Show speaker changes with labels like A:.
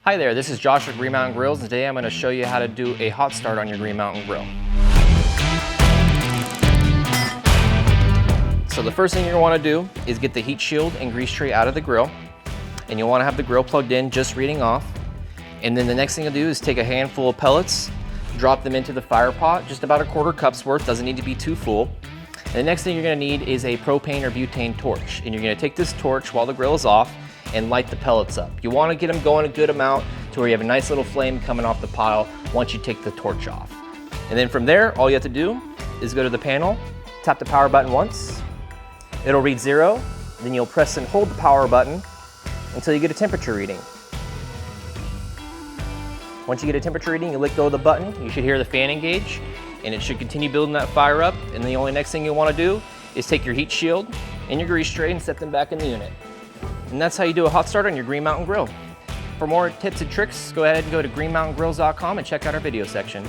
A: Hi there, this is Josh with Green Mountain Grills, and today I'm going to show you how to do a hot start on your Green Mountain Grill. So the first thing you're going to want to do is get the heat shield and grease tray out of the grill, and you'll want to have the grill plugged in, just reading off. And then the next thing you'll do is take a handful of pellets, drop them into the fire pot, just about a quarter cup's worth, doesn't need to be too full. And the next thing you're going to need is a propane or butane torch, and you're going to take this torch while the grill is off and light the pellets up. You want to get them going a good amount to where you have a nice little flame coming off the pile once you take the torch off. And then from there, all you have to do is go to the panel, tap the power button once, it'll read 0, then you'll press and hold the power button until you get a temperature reading. Once you get a temperature reading, you let go of the button, you should hear the fan engage, and it should continue building that fire up. And the only next thing you want to do is take your heat shield and your grease tray and set them back in the unit. And that's how you do a hot start on your Green Mountain Grill. For more tips and tricks, go ahead and go to greenmountaingrills.com and check out our video section.